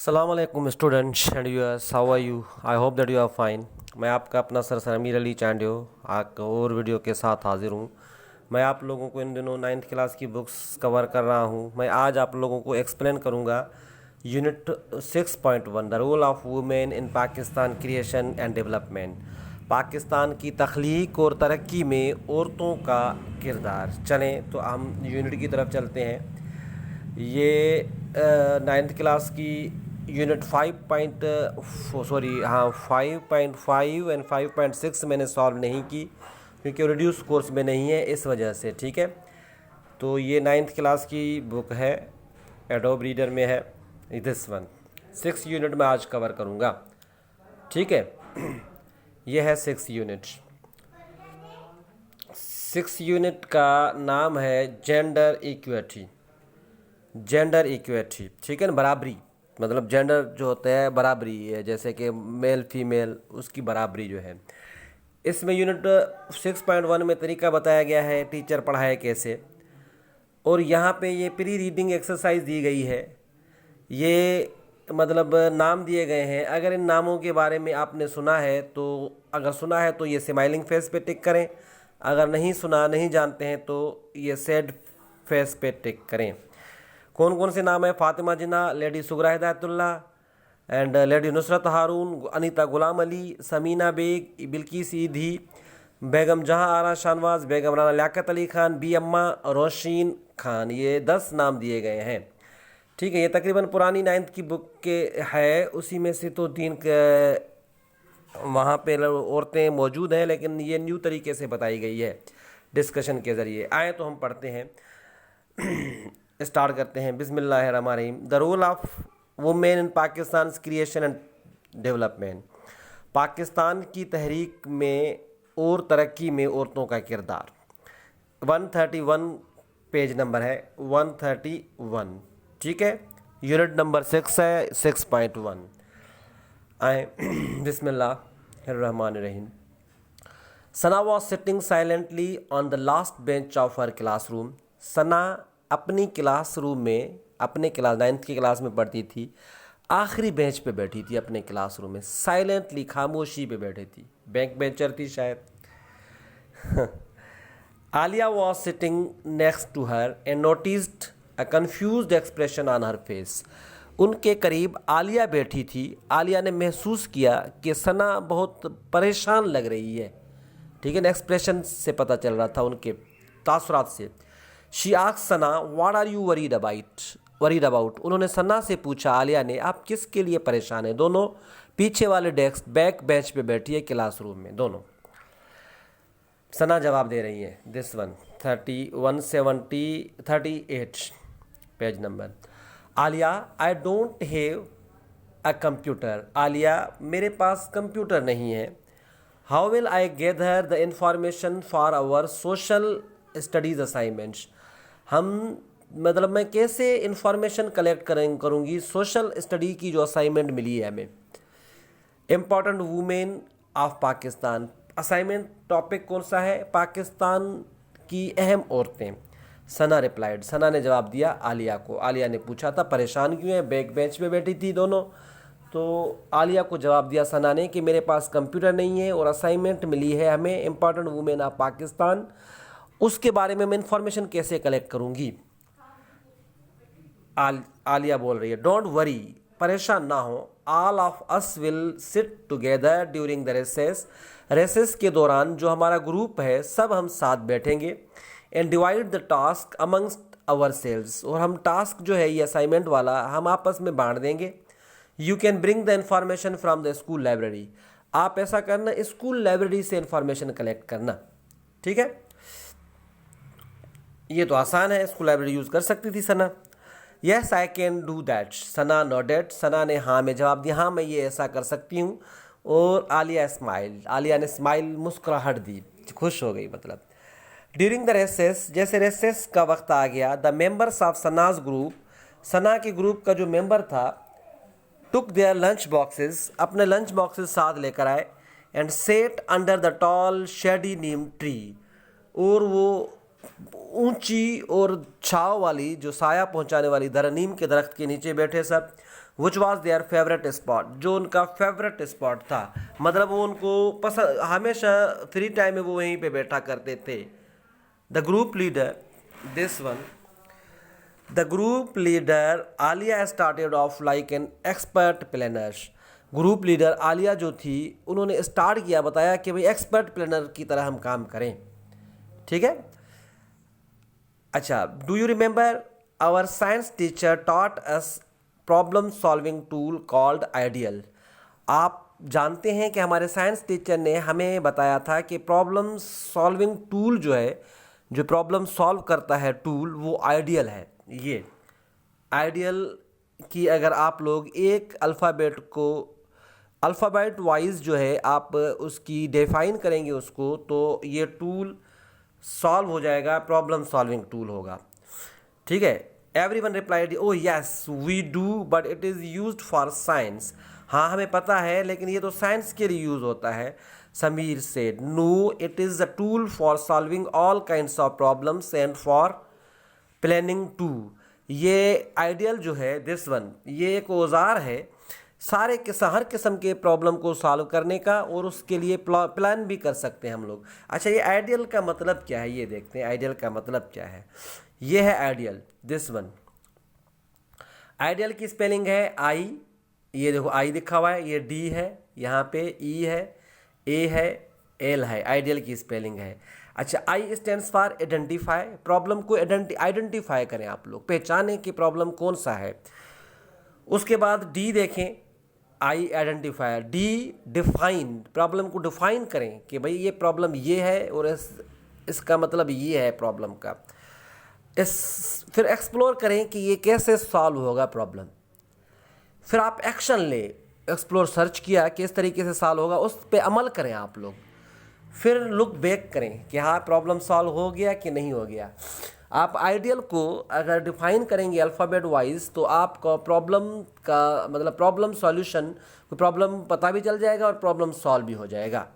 Assalamualaikum students and viewers, how are you? I hope that you are fine. मैं आपका अपना sir Sameer Ali Chandio एक और वीडियो के साथ हाजिर हूँ। मैं आप लोगों को इन दिनों 9th क्लास की बुक्स कवर कर रहा हूँ। मैं आज आप लोगों को एक्सप्लेन करूँगा unit 6.1 the role of women in Pakistan creation and development, Pakistan की तख्लीक और तरक्की में औरतों का किरदार। चलें तो हम यूनिट की तरफ चलते हैं। ये 9th क्लास की यूनिट 5.5 एंड 5.6 मैंने सॉल्व नहीं की क्योंकि रिड्यूस कोर्स में नहीं है, इस वजह से। ठीक है, तो ये 9th क्लास की बुक है, एडोब रीडर में है। दिस वन 6 यूनिट में आज कवर करूँगा। ठीक है, ये है 6 यूनिट। 6 यूनिट का नाम है जेंडर इक्विटी। जेंडर इक्विटी, ठीक है ना, बराबरी। मतलब जेंडर जो होता है बराबरी है, जैसे कि मेल फीमेल, उसकी बराबरी जो है। इसमें यूनिट 6.1 में तरीका बताया गया है, टीचर पढ़ाए कैसे। और यहाँ पे ये प्री रीडिंग एक्सरसाइज दी गई है। ये मतलब नाम दिए गए हैं। अगर इन नामों के बारे में आपने सुना है तो अगर सुना है तो ये स्माइलिंग फेस पे टिक करें। अगर नहीं सुना, नहीं जानते हैं तो ये सैड फेस पे टिक करें। कौन कौन से नाम है? Fatima Jinnah, lady Sughra Hidayatullah and lady Nusrat Haroon, Anita Ghulam Ali, Samina Baig, Bilquis Edhi, Begum Jahan Ara Shahnawaz, Begum Rana Liaquat Ali Khan, Bi Amma, Rosheen Khan. ये 10 नाम दिए गए हैं। ठीक है, ये तकरीबन पुरानी 9th की बुक के है, उसी में से तो 3 वहाँ पे औरतें मौजूद हैं, लेकिन ये न्यू तरीके से बताई गई है डिस्कशन के ज़रिए। आए तो हम पढ़ते हैं, स्टार्ट करते हैं। बिस्मिल्लाहिर्रहमानिर्रहीम। The role of women in Pakistan creation and development, Pakistan की तहरीक में और तरक्की में औरतों का किरदार। 131 पेज नंबर है, 131। ठीक है, यूनिट नंबर 6 है, 6.1। आए बिस्मिल्लाहिर्रहमानिर्रहीम। Sana was sitting silently on the last bench of her classroom. Sana अपनी क्लासरूम में, अपने क्लास 9th की क्लास में पढ़ती थी, आखिरी बेंच पे बैठी थी अपने क्लासरूम में। साइलेंटली, खामोशी पे बैठी थी, बैक बेंचर थी शायद। Alia was sitting next to her and noticed a confused expression on her face. उनके करीब आलिया बैठी थी। आलिया ने महसूस किया कि सना बहुत परेशान लग रही है। ठीक है ना, एक्सप्रेशन से पता चल रहा था, उनके तासुरात से। She asked Sana, what are you worried about? उन्होंने सना से पूछा, आलिया ने, आप किसके लिए परेशान हैं? दोनों पीछे वाले डेस्क बैक बेंच पे बैठी है क्लासरूम में, दोनों। सना जवाब दे रही है। This one 38 page number. Alia, I don't have a computer. Alia, मेरे पास कंप्यूटर नहीं है। How will I gather the information for our social studies assignments. मतलब मैं कैसे इंफॉर्मेशन कलेक्ट करूँगी सोशल स्टडी की जो असाइनमेंट मिली है हमें। Important women of Pakistan, assignment topic कौन सा है? पाकिस्तान की अहम औरतें। सना रिप्लाइड, सना ने जवाब दिया आलिया को। आलिया ने पूछा था परेशान क्यों है, बैक बेंच पे बैठी थी दोनों। तो आलिया को जवाब दिया सना ने कि मेरे पास कंप्यूटर नहीं है और असाइनमेंट मिली है हमें इम्पॉर्टेंट वुमेन ऑफ पाकिस्तान, उसके बारे में मैं इंफॉर्मेशन कैसे कलेक्ट करूंगी। आलिया बोल रही है, डोंट वरी, परेशान ना हो, all of us will sit together during the recess. Recess के दौरान जो हमारा ग्रुप है सब हम साथ बैठेंगे। And divide the task amongst ourselves, और हम टास्क जो है ये असाइनमेंट वाला हम आपस में बांट देंगे। You can bring the information from the school library. आप ऐसा करना, स्कूल लाइब्रेरी से इंफॉर्मेशन कलेक्ट करना। ठीक है, ये तो आसान है, स्कूल लाइब्रेरी यूज़ कर सकती थी Sana. Yes I can do that, Sana nodded. Sana ने हाँ में जवाब दिया, हाँ मैं ये ऐसा कर सकती हूँ। और आलिया स्माइल, आलिया ने स्माइल, मुस्कुराहट दी, खुश हो गई मतलब। ड्यूरिंग द रेसेस, जैसे रेसेस का वक्त आ गया, द मेंबर्स ऑफ सनाज ग्रुप, सना के ग्रुप का जो मेंबर था, टुक देयर लंच बॉक्सेस, अपने लंच बॉक्सेस साथ लेकर आए। And set under the tall shady Neem tree, और वो ऊंची और छाव वाली, जो साया पहुंचाने वाली नीम के दरख्त के नीचे बैठे सब। Which was their favourite spot, जो उनका फेवरेट स्पॉट था, मतलब वो उनको पसंद, हमेशा फ्री टाइम में वो वहीं पे बैठा करते थे। The group leader, this one, the group leader Alia started off like an expert planner. Group leader Alia जो थी उन्होंने स्टार्ट किया, बताया कि भाई एक्सपर्ट प्लानर की तरह हम काम करें, ठीक है। अच्छा, do you remember our science teacher taught us problem solving tool called ideal. आप जानते हैं कि हमारे साइंस टीचर ने हमें बताया था कि प्रॉब्लम सॉल्विंग टूल जो है, जो प्रॉब्लम सॉल्व करता है टूल, वो आइडियल है। ये आइडियल की अगर आप लोग एक अल्फ़ाबेट को अल्फ़ाबेट वाइज जो है आप उसकी डिफाइन करेंगे उसको, तो ये टूल सॉल्व हो जाएगा, प्रॉब्लम सॉल्विंग टूल होगा, ठीक है। Everyone replied oh yes we do but it is used for science. हाँ हमें पता है, लेकिन ये तो साइंस के लिए यूज़ होता है। Sameer said no it is a tool for solving all kinds of problems and for planning too. ये आइडियल जो है, दिस वन, ये एक औजार है सारे के हर किस्म के प्रॉब्लम को सॉल्व करने का, और उसके लिए प्लान भी कर सकते हैं हम लोग। अच्छा, ये आइडियल का मतलब क्या है, ये देखते हैं आइडियल का मतलब क्या है। ये है आइडियल, दिस वन। आइडियल की स्पेलिंग है आई, ये देखो आई लिखा हुआ है, ये डी है, यहाँ पे ई है, ए है, एल है, आइडियल की स्पेलिंग है। अच्छा, आई स्टैंड्स फॉर आइडेंटिफाई, प्रॉब्लम को आइडेंटिफाई करें आप लोग, पहचानें कि प्रॉब्लम कौन सा है। उसके बाद डी देखें, आई आइडेंटिफायर, डी डिफाइन, प्रॉब्लम को डिफाइन करें कि भाई ये प्रॉब्लम ये है और इसका मतलब ये है प्रॉब्लम का। फिर एक्सप्लोर करें कि ये कैसे सॉल्व होगा प्रॉब्लम। फिर आप एक्शन ले, एक्सप्लोर सर्च किया कि इस तरीके से सॉल्व होगा, उस पर अमल करें आप लोग। फिर लुक बैक करें कि हाँ प्रॉब्लम सॉल्व हो गया कि नहीं हो गया। आप आइडियल को अगर डिफाइन करेंगे अल्फ़ाबेट वाइज, तो आपको प्रॉब्लम का मतलब प्रॉब्लम सॉल्यूशन, प्रॉब्लम पता भी चल जाएगा और प्रॉब्लम सॉल्व भी हो जाएगा।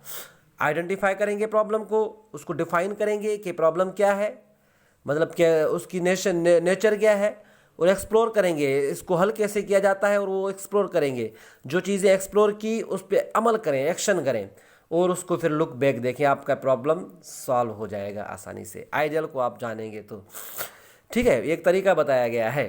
आइडेंटिफाई करेंगे प्रॉब्लम को, उसको डिफाइन करेंगे कि प्रॉब्लम क्या है, मतलब क्या उसकी नेचर क्या है, और एक्सप्लोर करेंगे इसको हल कैसे किया जाता है, और वो एक्सप्लोर करेंगे। जो चीज़ें एक्सप्लोर की उस पर अमल करें, एक्शन करें, और उसको फिर लुक बैक देखें, आपका प्रॉब्लम सॉल्व हो जाएगा आसानी से। आइडियल को आप जानेंगे तो, ठीक है, एक तरीका बताया गया है।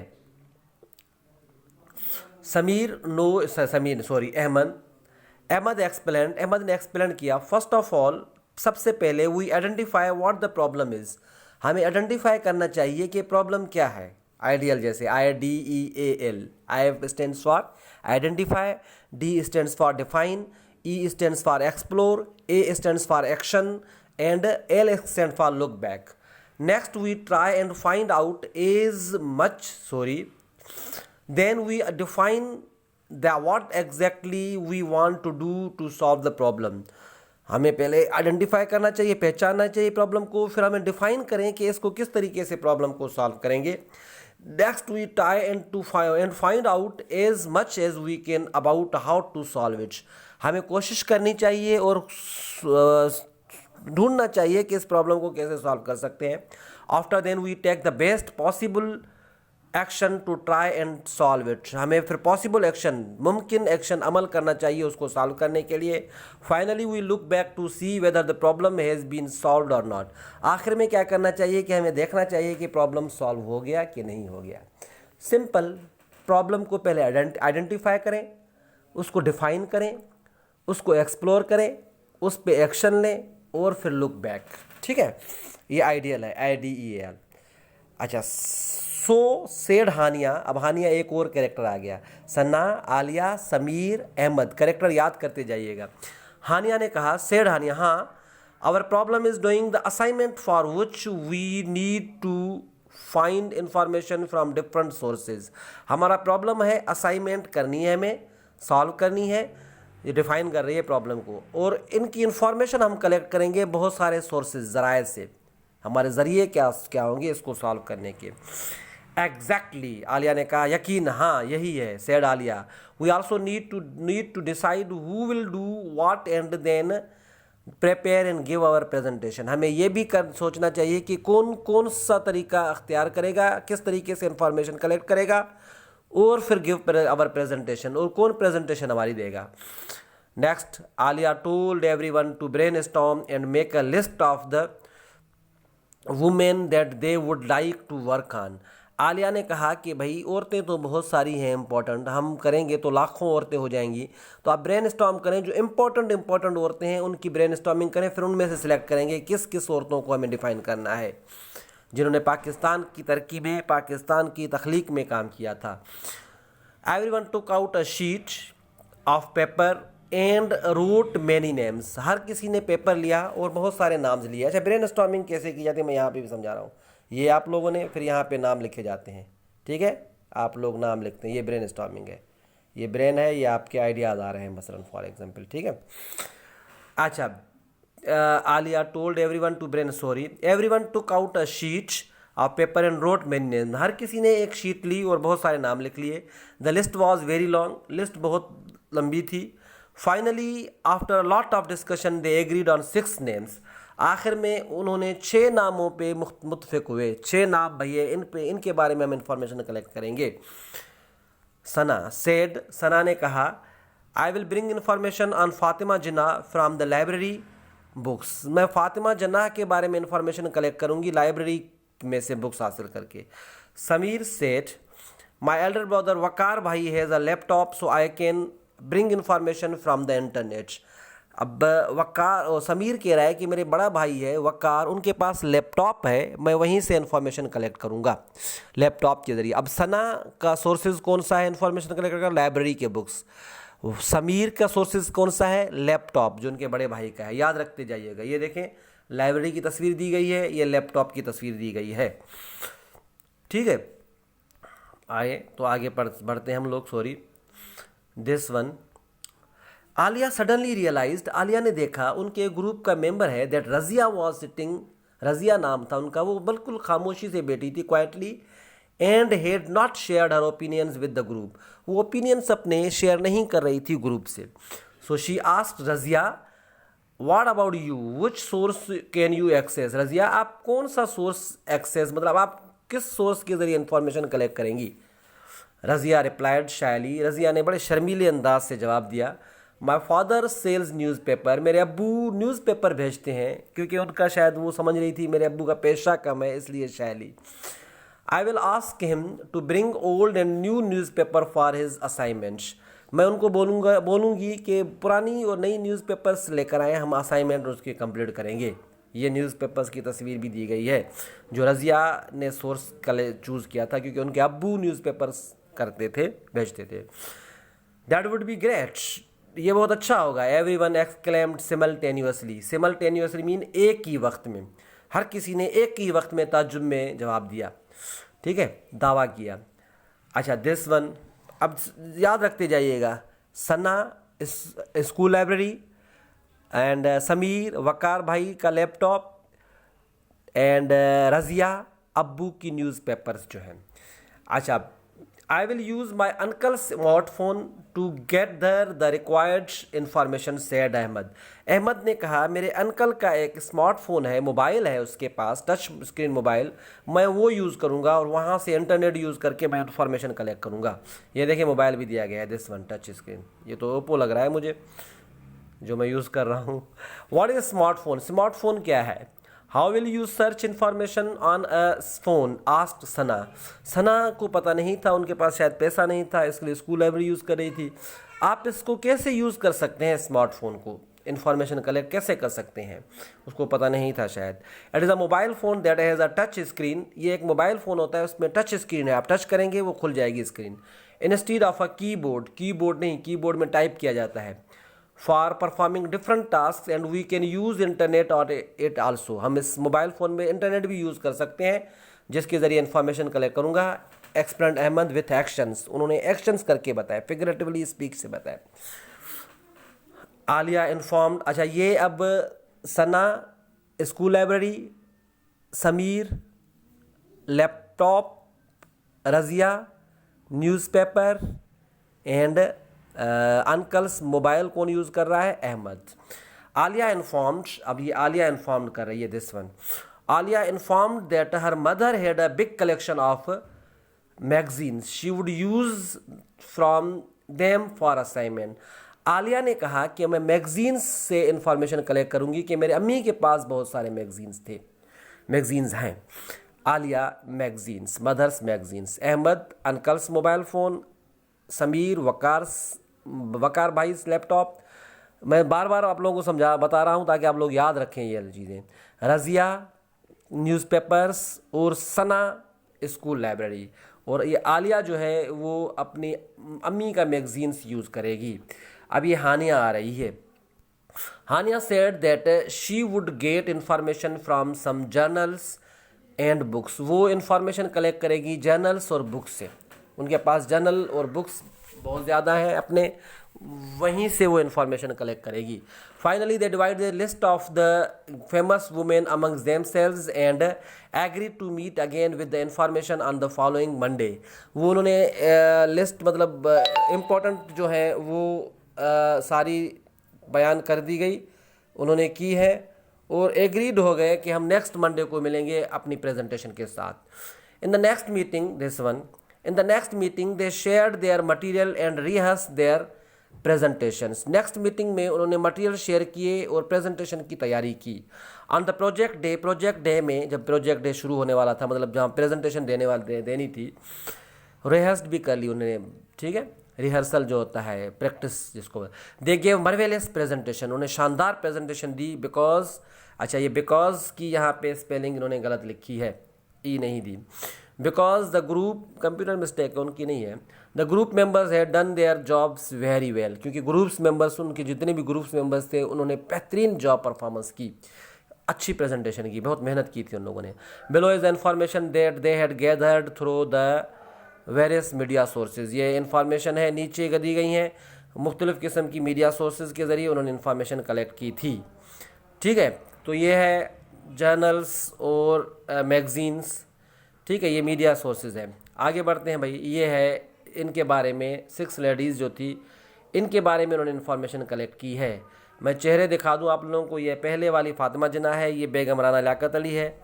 अहमद ने एक्सप्लेन किया, फर्स्ट ऑफ ऑल, सबसे पहले we identify what the problem is, हमें आइडेंटिफाई करना चाहिए कि प्रॉब्लम क्या है। आइडियल जैसे IDEAL, I stands for identify, D stands for define, E stands for explore, A stands for action, and L stands for look back. Next, we try and find out then we define what exactly we want to do to solve the problem. हमें पहले identify करना चाहिए, पहचानना चाहिए problem को, फिर हमें define करें कि इसको किस तरीके से प्रॉब्लम को सॉल्व करेंगे। Next, we try and find out as much as we can about how to solve it. हमें कोशिश करनी चाहिए और ढूंढना चाहिए कि इस प्रॉब्लम को कैसे सॉल्व कर सकते हैं। After then we take the best possible action to try and solve it, हमें फिर पॉसिबल एक्शन, मुमकिन एक्शन अमल करना चाहिए उसको सॉल्व करने के लिए। Finally we look back to see whether the problem has been solved और नॉट, आखिर में क्या करना चाहिए कि हमें देखना चाहिए कि प्रॉब्लम सॉल्व हो गया कि नहीं हो गया। सिंपल, प्रॉब्लम को पहले आइडेंटिफाई करें, उसको डिफाइन करें, उसको एक्सप्लोर करें, उस पे एक्शन लें, और फिर लुक बैक, ठीक है। ये आइडियल है, IDEAL। अच्छा, सेड हानिया, अब हानिया एक और कैरेक्टर आ गया, सन्ना, आलिया, समीर, अहमद, कैरेक्टर याद करते जाइएगा। हानिया ने कहा, सेड हानिया, हाँ, our problem is doing the assignment for which we need to find information from different sources. हमारा प्रॉब्लम है, असाइनमेंट करनी है, हमें सॉल्व करनी है, ये डिफाइन कर रही है प्रॉब्लम को, और इनकी इंफॉर्मेशन हम कलेक्ट करेंगे बहुत सारे सोर्सेज, ज़राए से, हमारे ज़रिए क्या होंगे इसको सॉल्व करने के। एग्जैक्टली, आलिया ने कहा, यकीन, हाँ यही है, said Alia. We also need to decide who will do what and then prepare and give our presentation. हमें ये भी सोचना चाहिए कि कौन सा तरीका अख्तियार करेगा, किस तरीके से इंफॉर्मेशन कलेक्ट करेगा, और फिर गिव आवर प्रेजेंटेशन, और कौन प्रेजेंटेशन हमारी देगा। Next, Alia told everyone to brainstorm and make a list of the women that they would like to work on. Alia ने कहा कि भाई औरतें तो बहुत सारी हैं इंपॉर्टेंट, हम करेंगे तो लाखों औरतें हो जाएंगी, तो आप ब्रेनस्टॉर्म करें, जो इंपॉर्टेंट औरतें हैं उनकी ब्रेनस्टॉर्मिंग करें, फिर उनमें से सिलेक्ट करेंगे किस किस औरतों को हमें डिफाइन करना है जिन्होंने पाकिस्तान की तरक्की में, पाकिस्तान की तख्लीक में काम किया था। Everyone took out a sheet of paper and wrote many names. हर किसी ने पेपर लिया और बहुत सारे नाम्स लिए। अच्छा, ब्रेनस्टॉर्मिंग कैसे की जाती है मैं यहाँ पे भी समझा रहा हूँ। ये आप लोगों ने, फिर यहाँ पे नाम लिखे जाते हैं, ठीक है, आप लोग नाम लिखते हैं, ये ब्रेनस्टॉर्मिंग है, ये ब्रेन है, ये आपके आइडियाज़ आ रहे हैं मसलन फॉर एग्जांपल, ठीक है। अच्छा, Alia told everyone to everyone took out a sheet of paper and wrote many name. हर किसी ने एक शीट ली और बहुत सारे नाम लिख लिए। The list was very long, list बहुत लंबी थी। Finally after lot of discussion they agreed on 6 names. आखिर में उन्होंने 6 नामों पे मुत्तफिक हुए। 6 नाम भैया, इनके बारे में हम इंफॉर्मेशन कलेक्ट करेंगे। सना सेड, सना ने कहा, I will bring information on Fatima Jinnah from the library books. मैं फातिमा जन्ना के बारे में इंफॉर्मेशन कलेक्ट करूंगी लाइब्रेरी में से बुक्स हासिल करके। समीर सेठ, माई एल्डर ब्रदर वकार भाई has a laptop so I can bring information from the internet. अब वकार और समीर कह रहा है कि मेरे बड़ा भाई है वकार, उनके पास लैपटॉप है, मैं वहीं से इंफॉर्मेशन कलेक्ट करूंगा लैपटॉप के ज़रिए। अब सना का सोर्सेज कौन सा है इंफॉर्मेशन कलेक्ट करना? लाइब्रेरी के बुक्स। समीर का सोर्सेज कौन सा है? लैपटॉप, जो उनके बड़े भाई का है। याद रखते जाइएगा। ये देखें, लाइब्रेरी की तस्वीर दी गई है, ये लैपटॉप की तस्वीर दी गई है, ठीक है। आए तो आगे बढ़ते हैं हम लोग। Sorry, this one, Alia suddenly realised, Alia ने देखा उनके ग्रुप का मेंबर है, that Razia was sitting, Razia नाम था उनका, वो बिल्कुल खामोशी से बैठी थी, quietly, and had not shared her opinions with the group. वो ओपिनियंस अपने शेयर नहीं कर रही थी ग्रुप से। So she asked Razia, what about you, which source can you access. Razia, आप कौन सा सोर्स एक्सेस, मतलब आप किस सोर्स के जरिए इंफॉर्मेशन कलेक्ट करेंगी? रजिया रिप्लाइड शायली, रजिया ने बड़े शर्मीले अंदाज से जवाब दिया, माई फादर सेल्स न्यूज़पेपर, मेरे अब्बू न्यूज़पेपर भेजते हैं, क्योंकि उनका शायद वो समझ रही थी मेरे अब्बू का पेशा कम है, इसलिए shyly. I will ask him to bring old and new newspaper for his assignments. मैं उनको बोलूँगी कि पुरानी और नई न्यूज़पेपर्स लेकर आए, हम असाइनमेंट उसके कंप्लीट करेंगे। ये न्यूज़पेपर्स की तस्वीर भी दी गई है, जो रजिया ने सोर्स चूज़ किया था, क्योंकि उनके अब्बू न्यूज़पेपर्स करते थे, भेजते थे। दैट वुड बी ग्रेट, ये बहुत अच्छा होगा। Everyone exclaimed simultaneously, simultaneously mean एक ही वक्त में, हर किसी ने एक ही वक्त में ताज्जुब में जवाब दिया, ठीक है, दावा किया। अच्छा, दिस वन, अब याद रखते जाइएगा, सना स्कूल लाइब्रेरी, एंड समीर वकार भाई का लैपटॉप, एंड रजिया अब्बू की न्यूज़पेपर्स जो हैं। अच्छा, I will use my uncle smartphone to get the required information, said Ahmed. Ahmed ने कहा, मेरे अंकल का एक स्मार्टफोन है, मोबाइल है उसके पास, टच स्क्रीन मोबाइल, मैं वो यूज़ करूँगा और वहाँ से इंटरनेट यूज़ करके मैं इंफॉर्मेशन कलेक्ट करूँगा। ये देखिए, मोबाइल भी दिया गया है, दिस वन टच स्क्रीन, ये तो ओप्पो लग रहा है मुझे जो मैं यूज़ कर रहा हूँ। व्हाट इज़ स्मार्टफोन, स्मार्टफोन क्या है? How will you search information on a phone, asked Sana. Sana को पता नहीं था, उनके पास शायद पैसा नहीं था, इसलिए स्कूल लाइब्रेरी यूज़ कर रही थी। आप इसको कैसे यूज़ कर सकते हैं, स्मार्टफोन को इन्फॉर्मेशन कलेक्ट कैसे कर सकते हैं, उसको पता नहीं था शायद। It is a mobile phone that has a touch screen, ये एक मोबाइल फ़ोन होता है, उसमें टच स्क्रीन है, आप टच करेंगे वो खुल जाएगी screen. Instead of a keyboard, keyboard नहीं, कीबोर्ड में टाइप किया जाता है। For performing different task and we can use internet और इट आल्सो, हम इस मोबाइल फ़ोन में इंटरनेट भी यूज़ कर सकते हैं, जिसके ज़रिए इन्फॉर्मेशन कलेक्ट करूँगा। एक्सप्लेन अहमद विथ एक्शंस, उन्होंने एक्शंस करके बताया, फिगरेटिवली स्पीक से बताया। आलिया इन्फॉर्म्ड, अच्छा ये अब Sana school library, Sameer laptop, Razia newspaper, and uncle's mobile कौन यूज़ कर रहा है? अहमद। आलिया इन्फॉर्म्ड, अब ये आलिया इन्फॉर्म्ड कर रही है, this one, Alia informed that her mother had a big collection of magazines she would use from them for assignment. Alia ने कहा कि मैं मैगजीन्स से इंफॉर्मेशन कलेक्ट करूंगी कि मेरे अम्मी के पास बहुत सारे मैगजीन्स हैं। Alia magazines, mother's magazines. Ahmed uncle's mobile phone. Sameer Waqar भाईस लैपटॉप। मैं बार बार आप लोगों को बता रहा हूँ ताकि आप लोग याद रखें ये चीज़ें। रज़िया न्यूज़पेपर्स और सना स्कूल लाइब्रेरी। और ये आलिया जो है वो अपनी अम्मी का मैगजीन्स यूज़ करेगी। अब ये हानिया आ रही है। Hania said that she would get information from some journals and books. वो इंफॉर्मेशन कलेक्ट करेगी जर्नल्स और बुक्स से। उनके पास जर्नल और बुक्स बहुत ज़्यादा हैं अपने, वहीं से वो इंफॉर्मेशन कलेक्ट करेगी। Finally they divide the list of the famous women amongst themselves and agree to meet again with the information on the following Monday. वो उन्होंने लिस्ट मतलब इम्पोर्टेंट जो है वो सारी बयान कर दी गई, उन्होंने की है और एग्रीड हो गए कि हम नेक्स्ट मंडे को मिलेंगे अपनी प्रेजेंटेशन के साथ। In the next meeting they shared their material and rehearse their presentations. Next meeting में उन्होंने मटेरियल शेयर किए और प्रेजेंटेशन की तैयारी की। ऑन द प्रोजेक्ट डे में, जब प्रोजेक्ट डे शुरू होने वाला था, मतलब जहाँ प्रेजेंटेशन देनी थी, रिहर्स्ड भी कर ली उन्होंने, ठीक है, रिहर्सल जो होता है, प्रैक्टिस जिसको। दे गेव मार्वेलियस प्रेजेंटेशन, उन्होंने शानदार प्रेजेंटेशन दी। ये बिकॉज की यहाँ पे स्पेलिंग इन्होंने गलत लिखी है, ई नहीं दी। Because the group, computer mistake उनकी नहीं है, the group members had done their jobs very well, क्योंकि उनके जितने भी ग्रुप्स मेंबर्स थे उन्होंने बेहतरीन जॉब परफॉर्मेंस की, अच्छी प्रेजेंटेशन की, बहुत मेहनत की थी उन लोगों ने। Below is the information that they had gathered through the various media sources. ये इन्फॉर्मेशन है नीचे दी गई हैं, मुख्तलिफ़ किस्म की मीडिया सोर्सेज के ज़रिए उन्होंने इन्फॉर्मेशन कलेक्ट की थी, ठीक है। तो ये है जर्नल्स और मैगजीन्स, ठीक है, ये मीडिया सोर्सेज हैं। आगे बढ़ते हैं भाई, ये है इनके बारे में 6 लेडीज़ जो थी, इनके बारे में उन्होंने इन्फॉर्मेशन कलेक्ट की है। मैं चेहरे दिखा दूं आप लोगों को। ये पहले वाली फातिमा जिन्ना है, ये बेगम राना लियाकत अली है,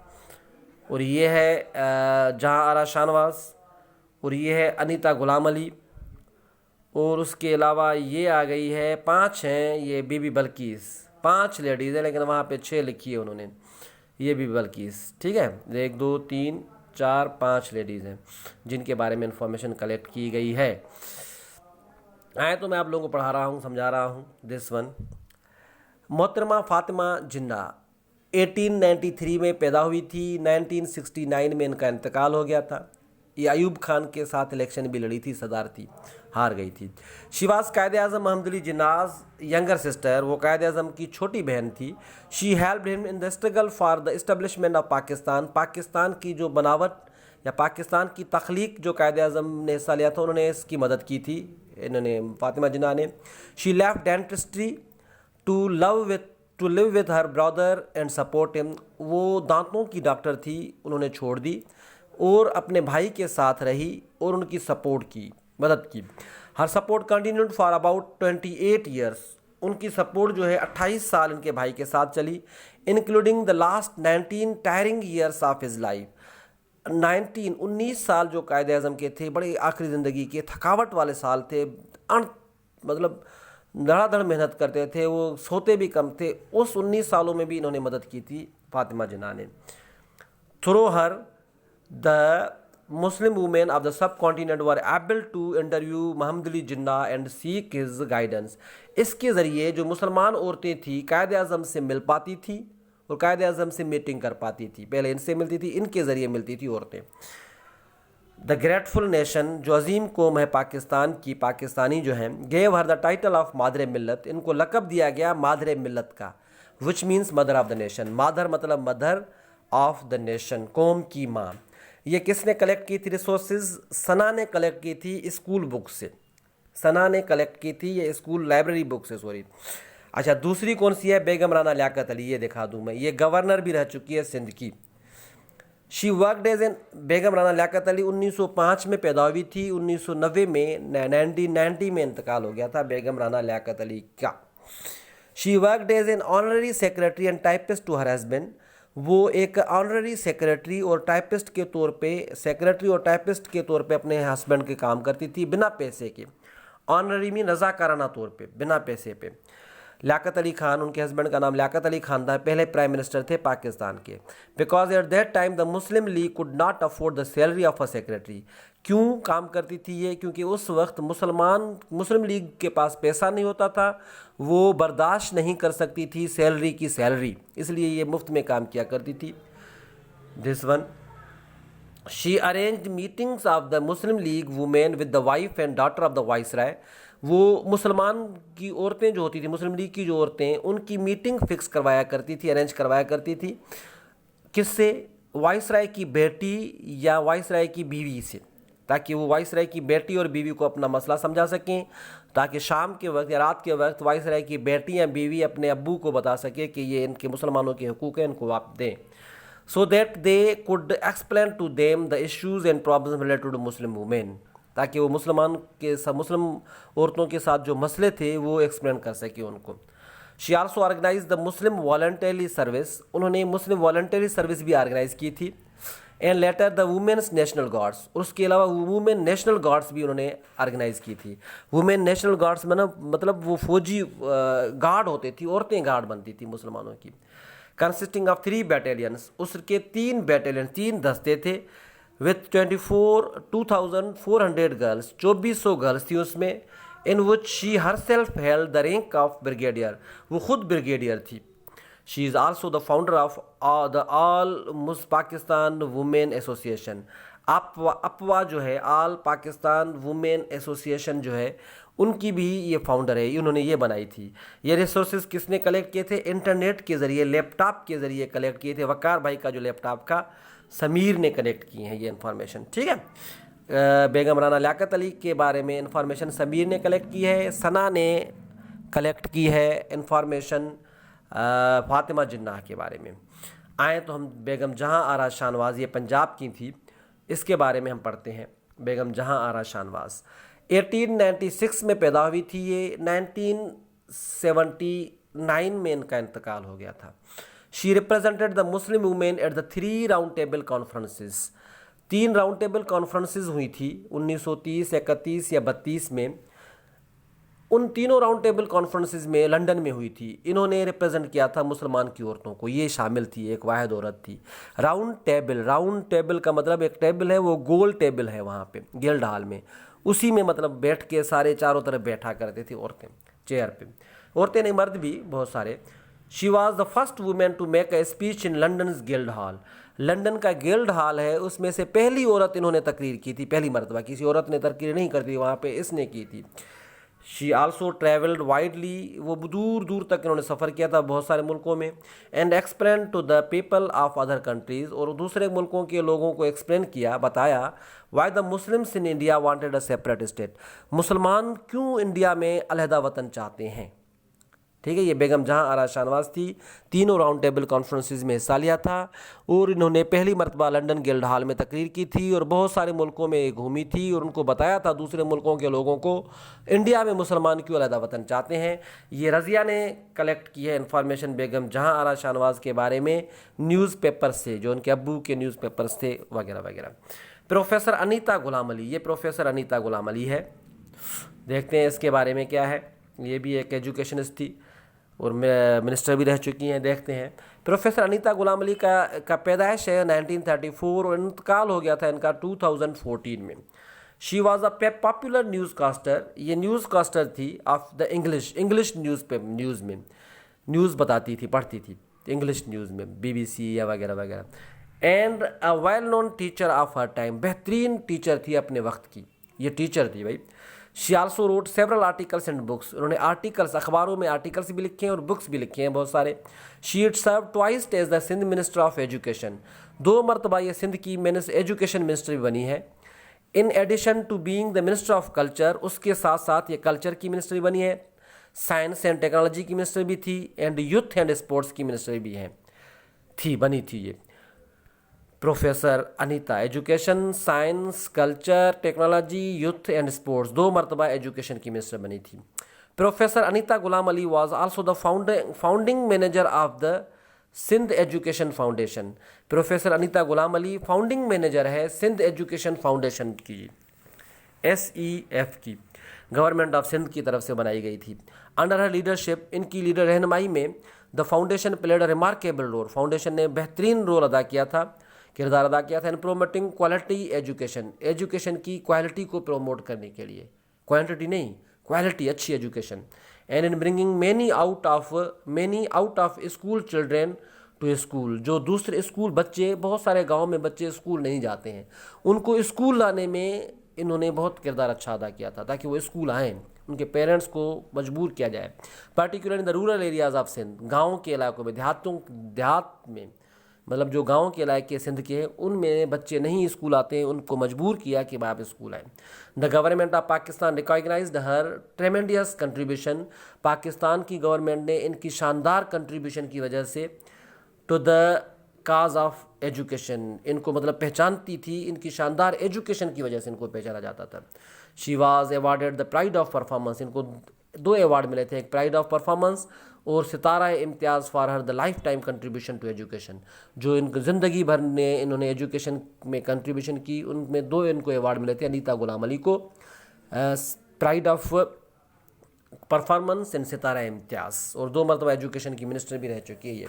और ये है जहां आरा शाहनवाज, और ये है अनीता गुलाम अली, और उसके अलावा ये आ गई है 5 हैं, ये बीबी बल्कीस। 5 लेडीज़ है, लेकिन वहाँ पे 6 लिखी है उन्होंने, ये बीबी बल्कीस, ठीक है। 1 2 3 4 5 लेडीज़ हैं जिनके बारे में इंफॉर्मेशन कलेक्ट की गई है। तो मैं आप लोगों को पढ़ा रहा हूँ, समझा रहा हूँ। दिस वन, मोहतरमा फातिमा जिन्ना 1893 में पैदा हुई थी, 1969 में इनका इंतकाल हो गया था। ये अयूब खान के साथ इलेक्शन भी लड़ी थी, सदारती, हार गई थी। शिवाज कायदे आज़म मोहम्मद अली जिन्नाज यंगर सिस्टर, वो कायदे आज़म की छोटी बहन थी। She helped him in the struggle for the establishment of Pakistan. Pakistan की जो बनावट या पाकिस्तान की तख्लीक जो कायदे आज़म ने हिस्सा लिया था, उन्होंने इसकी मदद की थी, इन्होंने, फातिमा जिन्ना ने। She left dentistry to live with her brother and support him. वो दांतों की डॉक्टर थी, उन्होंने छोड़ दी और अपने भाई के साथ रही और उनकी सपोर्ट की, मदद की। Her support continued for about 28 years. उनकी सपोर्ट जो है 28 साल इनके भाई के साथ चली, including the last 19 tiring years of his life. 19 साल जो कायदे आज़म के थे, बड़े आखिरी ज़िंदगी के थकावट वाले साल थे, मतलब धड़ाधड़ मेहनत करते थे, वो सोते भी कम थे। उस 19 सालों में भी इन्होंने मदद की थी फातिमा जिन्ना ने। Through her the Muslim women of the subcontinent were able to interview Mohammad Ali Jinnah and seek his guidance। इसके ज़रिए जो मुसलमान औरतें थी कायदे आज़म से मिल पाती थी और कायदे आज़म से मीटिंग कर पाती थी। पहले इनसे मिलती थी, इनके ज़रिए मिलती थी औरतें। द ग्रेटफुल नेशन, जो अजीम कौम है पाकिस्तान की, पाकिस्तानी जो हैं, gave her the title of मादर मिल्लत। इनको लक़ब दिया गया मादर मिल्लत का, which means mother of the nation. मादर मतलब मदर ऑफ द नेशन, कौम की माँ। ये किसने कलेक्ट की थी रिसोर्सेज? सना ने कलेक्ट की थी स्कूल बुक से। सना ने कलेक्ट की थी ये स्कूल लाइब्रेरी बुक से, सॉरी। अच्छा, दूसरी कौन सी है? बेगम राना लियाकत अली, ये दिखा दूँ मैं, ये गवर्नर भी रह चुकी है सिंध की। शी वर्कड एज एन, बेगम राना लियाकत अली 1905 में पैदा हुई थी, 1990 में 1990 में इंतकाल हो गया था बेगम राना लियाकत अली का। She worked as an honorary secretary and typist to her husband वो एक ऑनररी सेक्रेटरी और टाइपिस्ट के तौर पे अपने हस्बैंड के काम करती थी बिना पैसे के। ऑनररी में रज़ाकाराना तौर पे, बिना पैसे पे। लियाकत अली खान, उनके हस्बैंड का नाम लियाकत अली खान था, पहले प्राइम मिनिस्टर थे पाकिस्तान के। Because at that time the Muslim league could not afford the salary of a secretary. क्यों काम करती थी ये? क्योंकि उस वक्त मुस्लिम लीग के पास पैसा नहीं होता था, वो बर्दाश्त नहीं कर सकती थी सैलरी, इसलिए ये मुफ्त में काम किया करती थी। This one, she arranged meetings of the Muslim league women with the wife and daughter of the viceroy. वो मुसलमान की औरतें जो होती थी, मुस्लिम लीग की जो औरतें, उनकी मीटिंग फिक्स करवाया करती थी, अरेंज करवाया करती थी। किससे? वाइसराय की बेटी या वाइसराय की बीवी से, ताकि वो वाइसराय की बेटी और बीवी को अपना मसला समझा सकें, ताकि शाम के वक्त या रात के वक्त वाइसराय की बेटी या बीवी अपने अब्बू को बता सके कि ये इनके मुसलमानों के हुकूक हैं, इनको आप दें। So that they could explain to them the issues and problems related to Muslim women, ताकि वो मुस्लिम औरतों के साथ जो मसले थे वो एक्सप्लेन कर सके उनको। She also organise the Muslim voluntary service, उन्होंने मुस्लिम वॉलंटरी सर्विस भी ऑर्गेनाइज की थी। And later the women's national guards, और उसके अलावा वुमेन नेशनल गार्ड्स भी उन्होंने ऑर्गेनाइज की थी। वुमेन नेशनल गार्ड्स में ना मतलब वो फौजी गार्ड होते थी, औरतें गार्ड बनती थी मुसलमानों की। कंसिस्टिंग ऑफ 3 बैटेलियंस, उसके 3 दस्ते थे, विथ 2400 गर्ल्स, 2400 गर्ल्स थी उसमें। In which she herself held the rank of brigadier, वो खुद ब्रिगेडियर थी। She is also the founder of the All Pakistan Women Association. अपवा जो है, ऑल पाकिस्तान वुमेन एसोसिएशन जो है, उनकी भी ये फाउंडर है, इन्होंने ये बनाई थी। ये रिसोर्सेज किसने कलेक्ट किए थे? इंटरनेट के ज़रिए, लैपटॉप के ज़रिए कलेक्ट किए थे। वकार भाई का जो लैपटॉप का, समीर ने कलेक्ट किए हैं ये इन्फॉर्मेशन, ठीक है। बेगम राना लियाकत अली के बारे में इन्फॉर्मेशन समीर ने कलेक्ट की है। सना ने कलेक्ट की है इन्फॉर्मेशन फातिमा जिन्नाह के बारे में। आए तो हम बेगम जहां आरा शाहनवाज, ये पंजाब की थी, इसके बारे में हम पढ़ते हैं। बेगम जहां आरा शाहनवाज 1896 में पैदा हुई थी ये, 1979 में इनका इंतकाल हो गया था। She represented the Muslim women at the 3 round table conferences. 3 round table conferences हुई थी 1930, 31 या 32 में। उन तीनों राउंड टेबल कॉन्फ्रेंसेस में लंदन में हुई थी। इन्होंने रिप्रेजेंट किया था मुसलमान की औरतों को, ये शामिल थी, एक वाहिद औरत थी। राउंड टेबल का मतलब एक टेबल है, वो गोल टेबल है वहाँ पे गिल्ड हॉल में, उसी में मतलब बैठ के सारे चारों तरफ बैठा करते थे औरतें, चेयर पे। औरतें नहीं, मर्द भी बहुत सारे। She was the first women to make a speech in London guild hall. London का गिल्ड हॉल है, उसमें से पहली औरत इन्होंने तकरीर की थी, पहली मरतबा। किसी औरत ने तकरीर नहीं करती वहाँ पे, इसने की थी। शी आल्सो ट्रेवल्ड वाइडली, वो दूर दूर तक इन्होंने सफ़र किया था बहुत सारे मुल्कों में। And explain to the people of other countries, और दूसरे मुल्कों के लोगों को एक्सप्लेन किया, बताया why the Muslims in India wanted a separate state, मुसलमान क्यों इंडिया में अलहदा वतन चाहते हैं, ठीक है। ये बेगम जहां आरा शाहनवाज थी, तीनों राउंड टेबल कॉन्फ्रेंसेस में हिस्सा लिया था, और इन्होंने पहली मरतबा लंदन गिल्ड हॉल में तकरीर की थी, और बहुत सारे मुल्कों में घूमी थी, और उनको बताया था दूसरे मुल्कों के लोगों को इंडिया में मुसलमान क्यों अलहदा वतन चाहते हैं। ये रज़िया ने कलेक्ट की है इन्फॉर्मेशन बेगम जहां आरा शाहनवाज के बारे में न्यूज़पेपर से, जो उनके अब्बू के न्यूज़पेपर्स थे वगैरह वगैरह। प्रोफेसर अनीता गुलाम अली, ये प्रोफेसर अनीता गुलाम अली है, देखते हैं इसके बारे में क्या है। ये भी एक एजुकेशनिस्ट थी और मिनिस्टर भी रह चुकी हैं, देखते हैं। प्रोफेसर अनीता गुलाम अली का पैदाइश है 1934 और इंतकाल हो गया था इनका 2014 में। She was a popular newscaster, ये न्यूज़ कास्टर थी ऑफ द इंग्लिश न्यूज़ में न्यूज़ बताती थी, पढ़ती थी इंग्लिश न्यूज़ में, BBC या वगैरह वगैरह। And a well known teacher of her time, बेहतरीन टीचर थी अपने वक्त की, ये टीचर थी भाई। She also wrote several articles and books, उन्होंने आर्टिकल्स, अखबारों में आर्टिकल्स भी लिखे हैं और बुक्स भी लिखे हैं बहुत सारे। She it serve twice as the Sindh minister of education, 2 मरतबा ये सिंध की एजुकेशन मिनिस्टर भी बनी है। In addition to being the minister of culture, उसके साथ साथ ये कल्चर की मिनिस्टर भी बनी है, साइंस एंड टेक्नोलॉजी की मिनिस्टर भी थी, एंड यूथ एंड स्पोर्ट्स की मिनिस्टर भी हैं, बनी थी ये। Professor Anita education, science, culture, technology, youth and sports, 2 मरतबा एजुकेशन की मिनिस्टर बनी थी। Professor Anita Ghulam Ali was also the founding manager of the Sindh education foundation. Professor Anita Ghulam Ali founding manager है सिंध एजुकेशन फाउंडेशन की, SEF की, गवर्नमेंट ऑफ सिंध की तरफ से बनाई गई थी। अंडर हर लीडरशिप, इनकी लीडर रहनुमाई में, the foundation played a remarkable role, foundation ने बेहतरीन रोल अदा किया था, किरदार अदा किया था in promoting quality education, education की क्वालिटी को प्रमोट करने के लिए, क्वांटिटी नहीं, क्वालिटी, अच्छी education, and in bringing many out of school children to school, जो दूसरे स्कूल बच्चे, बहुत सारे गाँव में बच्चे स्कूल नहीं जाते हैं, उनको स्कूल लाने में इन्होंने बहुत किरदार अच्छा अदा किया था, ताकि वो स्कूल आएँ, उनके पेरेंट्स को मजबूर किया जाए। Particular in the rural areas of Sindh, गाँव के इलाकों में, देहात में, मतलब जो गांव के इलाके सिंध के हैं उनमें बच्चे नहीं स्कूल आते हैं, उनको मजबूर किया कि आप स्कूल आएँ। The government of Pakistan recognised her tremendous contribution, Pakistan की गवर्नमेंट ने इनकी शानदार कंट्रीब्यूशन की वजह से to the cause of education, इनको मतलब पहचानती थी, इनकी शानदार एजुकेशन की वजह से इनको पहचाना जाता था। She was awarded the pride of performance, इनको 2 अवार्ड मिले थे, एक प्राइड ऑफ परफॉर्मेंस और Sitara Imtiaz for her the lifetime contribution to education, जो इनको ज़िंदगी भर ने इन्होंने एजुकेशन में कंट्रीब्यूशन की, उनमें 2 इनको अवार्ड मिले थे। अनीता गुलाम अली को प्राइड ऑफ परफॉर्मेंस एंड सितारा इम्तियाज़, और 2 मरतबा एजुकेशन की मिनिस्टर भी रह चुकी है, ये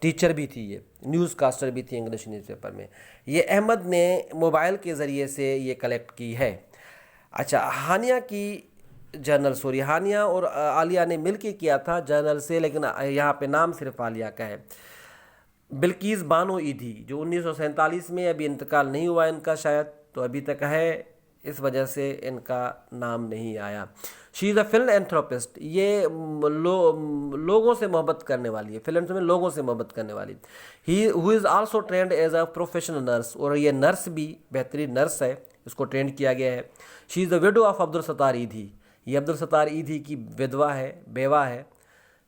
टीचर भी थी, ये न्यूज़ कास्टर भी थी इंग्लिश न्यूज़पेपर में। ये अहमद ने मोबाइल के ज़रिए से ये कलेक्ट की है। अच्छा, हानिया की जर्नल, हानिया और आलिया ने मिलके किया था जर्नल से, लेकिन यहाँ पे नाम सिर्फ आलिया का है। बिल्किस बानो ईदी, जो 1947 में, अभी इंतकाल नहीं हुआ इनका शायद, तो अभी तक है, इस वजह से इनका नाम नहीं आया। शी इज़ अ फिलएंथ्रोपिस्ट, ये लोगों से मोहब्बत करने वाली है, फिल्म में लोगों से मोहब्बत करने वाली। He who is also trained as a professional nurse, और ये नर्स भी बेहतरीन नर्स है, इसको ट्रेंड किया गया है। She is the widow of Abdul Sattar ईदी, ये अब्दुल सत्तार ईदी की विधवा है, बेवा है,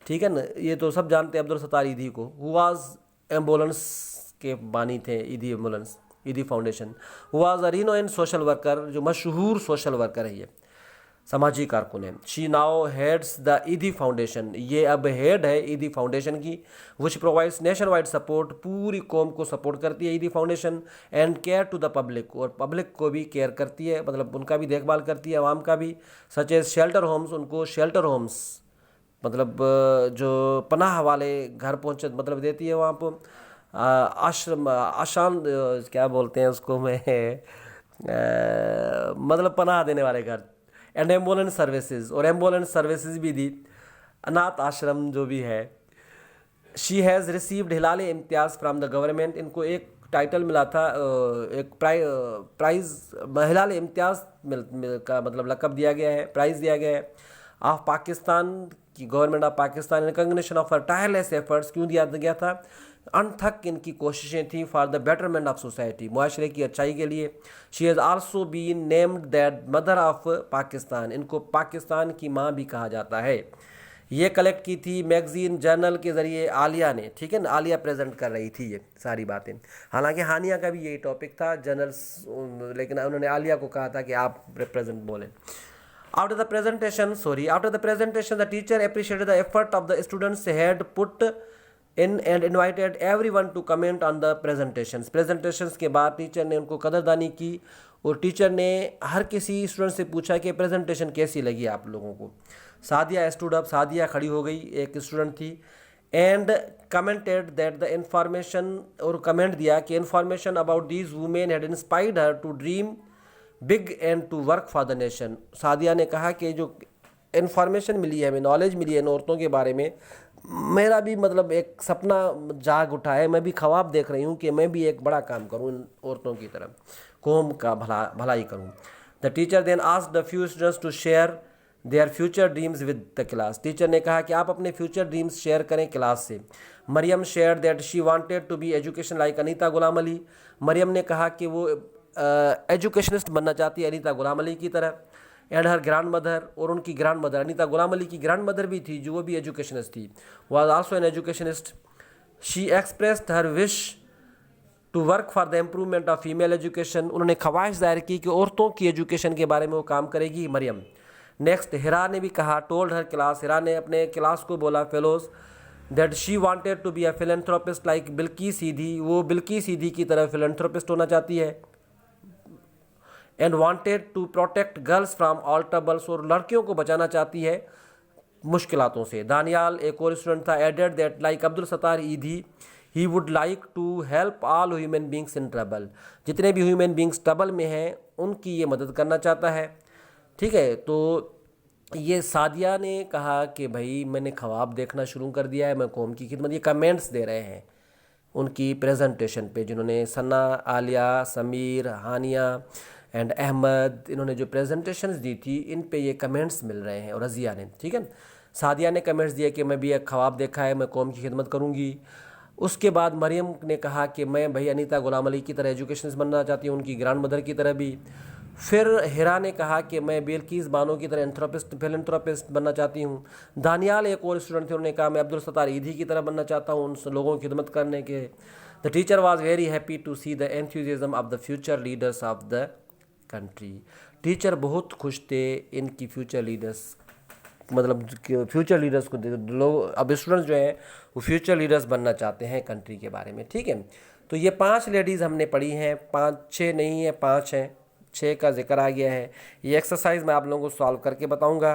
ठीक है ना, ये तो सब जानते हैं अब्दुल सत्तार ईदी को। हु वाज एम्बुलेंस के बानी थे, Edhi ambulance, Edhi foundation. Who was a renowned social worker, जो मशहूर सोशल वर्कर है, ये समाजी कारकुन है। She now heads the Edhi foundation, ये अब हेड है ईदी फाउंडेशन की, which provides nationwide support, पूरी कौम को सपोर्ट करती है Edhi foundation, and care to the public, और पब्लिक को भी केयर करती है, मतलब उनका भी देखभाल करती है, आवाम का भी, सच एज शेल्टर होम्स, उनको शेल्टर होम्स मतलब जो पनाह वाले घर पहुँच मतलब देती है वहाँ पर, आश्रम, आशान क्या बोलते हैं उसको मैं मतलब पनाह देने वाले घर, एंड एम्बुलेंस सर्विसेज, और एम्बुलेंस सर्विसेज भी दी, अनाथ आश्रम जो भी है। She has received Hilal Imtiaz from the government, इनको एक टाइटल मिला था, एक प्राइज़ हिलाल इम्तियाज़ का मतलब लक़ब दिया गया है, प्राइज़ दिया गया है ऑफ पाकिस्तान की, government of Pakistan, recognition of her tireless efforts, क्यों दिया गया था, अनथक इनकी कोशिशें थी, for the betterment of society, मुआशरे की अच्छाई के लिए। She has also been named that mother of Pakistan, इनको पाकिस्तान की माँ भी कहा जाता है। ये कलेक्ट की थी मैगजीन जर्नल के ज़रिए आलिया ने, ठीक है ना, आलिया प्रेजेंट कर रही थी ये सारी बातें। हालांकि हानिया का भी यही टॉपिक था जर्नल्स, लेकिन उन्होंने आलिया को कहा था कि आप रिप्रेजेंट बोलें। After the presentation, the teacher appreciated the effort of the students had put in and invited everyone to comment on the presentations. Presentations के बाद टीचर ने उनको कदरदानी की, और टीचर ने हर किसी स्टूडेंट से पूछा कि प्रेजेंटेशन कैसी लगी आप लोगों को। सादिया स्टूड अप, सादिया खड़ी हो गई, एक स्टूडेंट थी, and commented that the information, और कमेंट दिया कि information about these women had inspired her to dream big and to work for the nation. Sadia ने कहा कि जो इन्फॉर्मेशन मिली है, हमें नॉलेज मिली है इन औरतों के बारे में, मेरा भी मतलब एक सपना जाग उठा है, मैं भी ख्वाब देख रही हूँ कि मैं भी एक बड़ा काम करूँ इन औरतों की तरफ, कौम का भलाई करूँ। The teacher then asked the few students to share their future dreams with the class, teacher ने कहा कि आप अपने फ्यूचर ड्रीम्स शेयर करें क्लास से। Mariam share that she wanted to be education like Anita Ghulam Ali, Mariam ने कहा कि वो एजुकेशनिस्ट बनना चाहती है अनीता गुलाम अली की तरह। एंड हर ग्रैंड मदर, और उनकी ग्रैंड मदर, अनीता गुलाम अली की ग्रैंड मदर भी थी जो वो भी एजुकेशनिस्ट थी, was also an educationist. She expressed her wish to work for the improvement of female education, उन्होंने ख्वाहिश जाहिर की कि औरतों की एजुकेशन के बारे में वो काम करेगी मरियम। नेक्स्ट हिरा ने भी कहा, टोल्ड हर क्लास, हिरा ने अपने क्लास को बोला, fellows that she wanted to be a philanthropist like Bilquis Edhi, वो बिल्किस सीधी की तरह फिलेंथ्रोपिस्ट होना चाहती है। And wanted to protect girls from all troubles, और लड़कियों को बचाना चाहती है मुश्किलातों से। दानियाल एक और स्टूडेंट था, added that like Abdul Sattar Edhi he would like to help all human beings in trouble, जितने भी ह्यूमन बींग्स ट्रबल में हैं उनकी ये मदद करना चाहता है। ठीक है, तो ये सादिया ने कहा कि भाई मैंने ख्वाब देखना शुरू कर दिया है, मैं कौम की खिदमत, ये कमेंट्स दे रहे हैं उनकी प्रेजेंटेशन पे, जिन्होंने सना, आलिया, समीर, हानिया एंड अहमद, इन्होंने जो प्रेजेंटेशंस दी थी इन पे ये कमेंट्स मिल रहे हैं। और रज़िया ने, ठीक है, सादिया ने कमेंट्स दिए कि मैं भी एक ख्वाब देखा है, मैं कौम की खिदमत करूँगी। उसके बाद मरियम ने कहा कि मैं भाई अनीता गुलाम अली की तरह एजुकेशनिस्ट बनना चाहती हूँ, उनकी ग्रैंड मदर की तरह भी। फिर हिरा ने कहा कि मैं बिल्किस बानो की तरह फिलेंथ्रोपिस्ट बनना चाहती हूँ। दानियाल एक और स्टूडेंट थे, उन्होंने कहा मैं अब्दुल सत्तार ईदी की तरह बनना चाहता हूँ, उन लोगों की खिदमत करने के। The teacher was very happy to see the enthusiasm of the future leaders of the country. Teacher बहुत खुश थे इनकी फ्यूचर लीडर्स, मतलब फ्यूचर लीडर्स को लोग, अब स्टूडेंट्स जो हैं वो फ्यूचर लीडर्स बनना चाहते हैं कंट्री के बारे में। ठीक है, तो ये 5 लेडीज़ हमने पढ़ी हैं, 5-6 नहीं है, 5 हैं, 6 का जिक्र आ गया है। ये एक्सरसाइज मैं आप लोगों को सॉल्व करके बताऊंगा।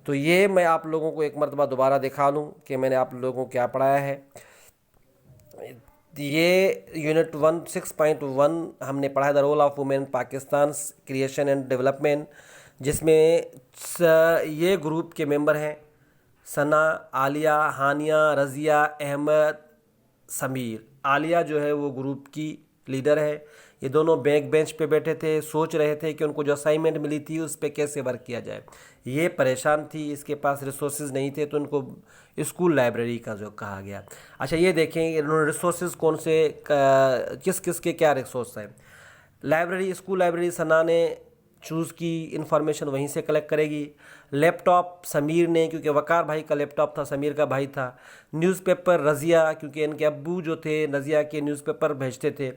तो ये मैं आप लोगों को एक मरतबा दोबारा दिखा लूँ कि मैंने आप लोगों को क्या पढ़ाया है। ये यूनिट 1 6.1 हमने पढ़ा है, the role of women Pakistan creation and development, जिसमें ये ग्रुप के मेंबर हैं सना, आलिया, हानिया, रज़िया, अहमद, समीर। आलिया जो है वो ग्रुप की लीडर है। ये दोनों बैक बेंच पे बैठे थे, सोच रहे थे कि उनको जो असाइनमेंट मिली थी उस पर कैसे वर्क किया जाए। ये परेशान थी, इसके पास रिसोर्सेज नहीं थे, तो इनको स्कूल लाइब्रेरी का जो कहा गया। अच्छा, ये देखें इन्होंने रिसोर्सेज कौन से, किस किस के क्या रिसोर्स हैं। लाइब्रेरी, स्कूल लाइब्रेरी सना ने चूज़ की, इंफॉर्मेशन वहीं से कलेक्ट करेगी। लैपटॉप समीर ने, क्योंकि वकार भाई का लैपटॉप था, समीर का भाई था। न्यूज़पेपर रज़िया, क्योंकि इनके अब्बू जो थे रज़िया के न्यूज़पेपर भेजते थे।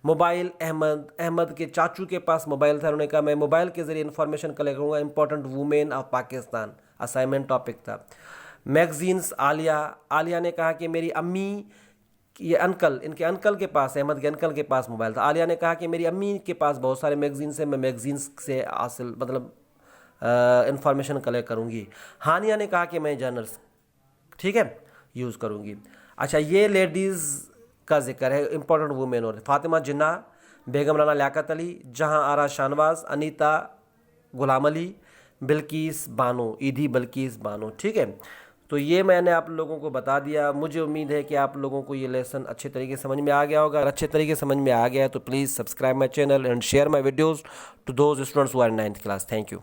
मोबाइल अहमद के चाचू के पास मोबाइल था, उन्होंने कहा मैं मोबाइल के ज़रिए इंफॉर्मेशन कलेक्ट करूँगा, important women of Pakistan assignment topic था। मैगजीन्स आलिया ने कहा कि मेरी अम्मी, ये अंकल, इनके अंकल के पास, अहमद के अंकल के पास मोबाइल था। आलिया ने कहा कि मेरी अम्मी के पास बहुत सारे मैगजीन्स हैं, मैं मैगजीन्स से हासिल मतलब इंफॉर्मेशन कलेक्ट करूँगी। हानिया ने कहा कि मैं जर्नल्स, ठीक है, यूज़ करूँगी। अच्छा, ये लेडीज़ का जिक्र है, इंपॉर्टेंट वुमेन। और फातिमा जिन्ना, बेगम राना लियाकत अली, जहां आरा शाहनवाज, अनीता गुलाम अली, बिल्किस बानो, ईदी बिल्किस बानो। ठीक है, तो ये मैंने आप लोगों को बता दिया। मुझे उम्मीद है कि आप लोगों को ये लेसन अच्छे तरीके से समझ में आ गया होगा। अगर अच्छे तरीके से समझ में आ गया है तो please subscribe my channel and share my videos to those students who are in 9th class. Thank you.